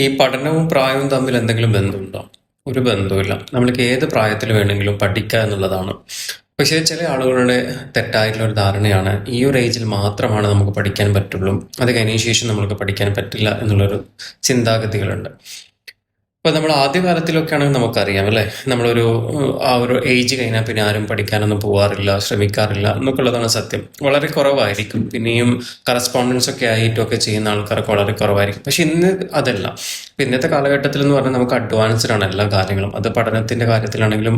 ഈ പഠനവും പ്രായവും തമ്മിൽ എന്തെങ്കിലും ബന്ധമുണ്ടോ? ഒരു ബന്ധവുമില്ല. നമ്മൾക്ക് ഏത് പ്രായത്തിൽ വേണമെങ്കിലും പഠിക്കുക എന്നുള്ളതാണ്. പക്ഷേ ചില ആളുകളുടെ തെറ്റായിട്ടുള്ള ഒരു ധാരണയാണ് ഈ ഒരു ഏജിൽ മാത്രമാണ് നമുക്ക് പഠിക്കാൻ പറ്റുള്ളൂ. അത് കഴിഞ്ഞ ശേഷം നമ്മൾക്ക് പഠിക്കാൻ പറ്റില്ല എന്നുള്ളൊരു ചിന്താഗതികളുണ്ട്. ഇപ്പൊ നമ്മൾ ആദ്യ കാലത്തിലൊക്കെ ആണെങ്കിൽ നമുക്കറിയാം അല്ലേ, നമ്മളൊരു ആ ഒരു ഏജ് കഴിഞ്ഞാൽ പിന്നെ ആരും പഠിക്കാനൊന്നും പോകാറില്ല, ശ്രമിക്കാറില്ല എന്നൊക്കെ ഉള്ളതാണ് സത്യം. വളരെ കുറവായിരിക്കും. പിന്നെയും കറസ്പോണ്ടൻസ് ഒക്കെ ആയിട്ടൊക്കെ ചെയ്യുന്ന ആൾക്കാരൊക്കെ വളരെ കുറവായിരിക്കും. പക്ഷെ ഇന്ന് അതല്ല. ഇപ്പൊ ഇന്നത്തെ കാലഘട്ടത്തിൽ എന്ന് പറഞ്ഞാൽ നമുക്ക് അഡ്വാൻസ്ഡ് ആണ് എല്ലാ കാര്യങ്ങളും. അത് പഠനത്തിന്റെ കാര്യത്തിലാണെങ്കിലും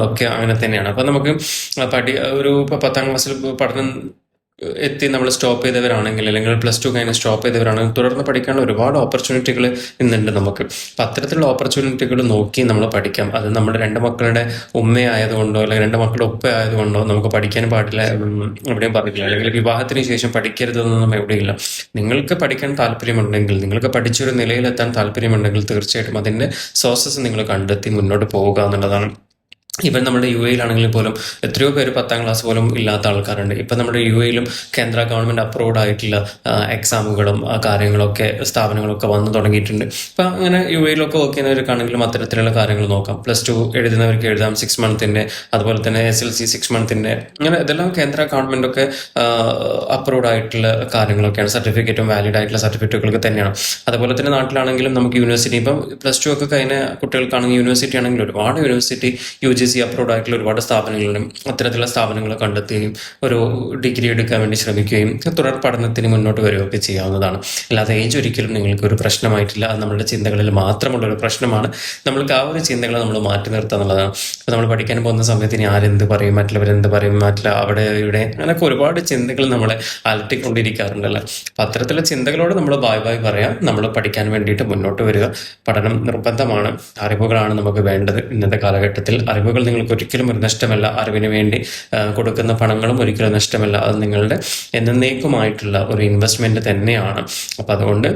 ഒക്കെ അങ്ങനെ തന്നെയാണ്. അപ്പൊ നമുക്ക് ഇപ്പൊ 10ാം ക്ലാസ്സിൽ പഠനം എത്തി നമ്മൾ സ്റ്റോപ്പ് ചെയ്തവരാണെങ്കിൽ, അല്ലെങ്കിൽ +2 കഴിഞ്ഞ് സ്റ്റോപ്പ് ചെയ്തവരാണെങ്കിൽ തുടർന്ന് പഠിക്കാനുള്ള ഒരുപാട് ഓപ്പർച്യൂണിറ്റികൾ ഇന്നുണ്ട് നമുക്ക്. അപ്പം അത്തരത്തിലുള്ള ഓപ്പർച്യൂണിറ്റികൾ നോക്കി നമ്മൾ പഠിക്കാം. അത് നമ്മുടെ രണ്ട് മക്കളുടെ ഉമ്മയായതുകൊണ്ടോ അല്ലെങ്കിൽ രണ്ട് മക്കളുടെ ഉപ്പ ആയതുകൊണ്ടോ നമുക്ക് പഠിക്കാൻ പാടില്ല എവിടെയും പറഞ്ഞില്ല. അല്ലെങ്കിൽ വിവാഹത്തിന് ശേഷം പഠിക്കരുതെന്നൊന്നും എവിടെയില്ല. നിങ്ങൾക്ക് പഠിക്കാൻ താല്പര്യമുണ്ടെങ്കിൽ, നിങ്ങൾക്ക് പഠിച്ചൊരു നിലയിലെത്താൻ താല്പര്യമുണ്ടെങ്കിൽ തീർച്ചയായിട്ടും അതിൻ്റെ സോഴ്സസ് നിങ്ങൾ കണ്ടെത്തി മുന്നോട്ട് പോവുക എന്നുള്ളതാണ്. ഇപ്പം നമ്മുടെ UAE-ലാണെങ്കിൽ പോലും എത്രയോ പേര് 10ാം ക്ലാസ് പോലും ഇല്ലാത്ത ആൾക്കാരുണ്ട്. ഇപ്പം നമ്മുടെ UAE-ലും കേന്ദ്ര ഗവൺമെൻറ് അപ്രൂവ്ഡ് ആയിട്ടുള്ള എക്സാമുകളും കാര്യങ്ങളൊക്കെ സ്ഥാപനങ്ങളൊക്കെ വന്നു തുടങ്ങിയിട്ടുണ്ട്. അപ്പം അങ്ങനെ UAE-ലൊക്കെ വർക്ക് ചെയ്യുന്നവർക്കാണെങ്കിലും അത്തരത്തിലുള്ള കാര്യങ്ങൾ നോക്കാം. +2 എഴുതുന്നവർക്ക് എഴുതാം 6 മന്തിൻ്റെ, അതുപോലെ തന്നെ SLC 6 മന്തിൻ്റെ. അങ്ങനെ ഇതെല്ലാം കേന്ദ്ര ഗവൺമെൻറ്റൊക്കെ അപ്രൂവ്ഡ് ആയിട്ടുള്ള കാര്യങ്ങളൊക്കെയാണ്. സർട്ടിഫിക്കറ്റും വാലിഡ് ആയിട്ടുള്ള സർട്ടിഫിക്കറ്റുകളൊക്കെ തന്നെയാണ്. അതുപോലെ തന്നെ നാട്ടിലാണെങ്കിലും നമുക്ക് യൂണിവേഴ്സിറ്റി, ഇപ്പം +2 ഒക്കെ കഴിഞ്ഞ കുട്ടികൾക്കാണെങ്കിൽ യൂണിവേഴ്സിറ്റി ആണെങ്കിൽ ഒരുപാട് യൂണിവേഴ്സിറ്റി UGC അപ്രൂവ്ഡ് ആയിട്ടുള്ള ഒരുപാട് സ്ഥാപനങ്ങളും അത്തരത്തിലുള്ള സ്ഥാപനങ്ങൾ കണ്ടെത്തുകയും ഒരു ഡിഗ്രി എടുക്കാൻ വേണ്ടി ശ്രമിക്കുകയും തുടർ പഠനത്തിന് മുന്നോട്ട് വരികയൊക്കെ ചെയ്യാവുന്നതാണ്. അല്ലാതെ ഏജ് ഒരിക്കലും നിങ്ങൾക്ക് ഒരു പ്രശ്നമായിട്ടില്ല. അത് നമ്മുടെ ചിന്തകളിൽ മാത്രമുള്ള ഒരു പ്രശ്നമാണ്. നമ്മൾക്ക് ആ ഒരു ചിന്തകളെ നമ്മൾ മാറ്റി നിർത്തുക എന്നുള്ളതാണ്. അപ്പോൾ നമ്മൾ പഠിക്കാൻ പോകുന്ന സമയത്ത് ഇനി ആരെന്ത് പറയും, മറ്റുള്ളവരെന്ത് പറയും, അവിടെ ഇവിടെ അങ്ങനെയൊക്കെ ഒരുപാട് ചിന്തകൾ നമ്മളെ അലട്ടിക്കൊണ്ടിരിക്കാറുണ്ടല്ലോ. അപ്പം അത്തരത്തിലുള്ള ചിന്തകളോട് നമ്മൾ ബായ് പറയാം. നമ്മൾ പഠിക്കാൻ വേണ്ടിയിട്ട് മുന്നോട്ട് വരിക. പഠനം നിർബന്ധമാണ്. അറിവുകളാണ് നമുക്ക് വേണ്ടത് ഇന്നത്തെ കാലഘട്ടത്തിൽ. അറിവുകൾ നിങ്ങൾക്ക് ഒരിക്കലും ഒരു നഷ്ടമല്ല. അറിവിന് വേണ്ടി കൊടുക്കുന്ന പണങ്ങളും ഒരിക്കലും നഷ്ടമല്ല. അത് നിങ്ങളുടെ എന്നേക്കുമായിട്ടുള്ള ഒരു ഇൻവെസ്റ്റ്മെന്റ് തന്നെയാണ്. അപ്പം അതുകൊണ്ട്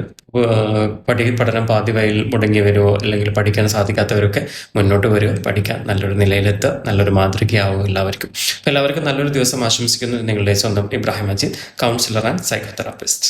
പഠനം പാതി വഴിയിൽ മുടങ്ങിയവരോ അല്ലെങ്കിൽ പഠിക്കാൻ സാധിക്കാത്തവരൊക്കെ മുന്നോട്ട് വരിക, പഠിക്കാൻ നല്ലൊരു നിലയിലെത്തുക, നല്ലൊരു മാതൃകയാവും എല്ലാവർക്കും. അപ്പം എല്ലാവർക്കും നല്ലൊരു ദിവസം ആശംസിക്കുന്നു. നിങ്ങളുടെ സ്വന്തം Ibrahim Majeed, councillor and psychotherapist.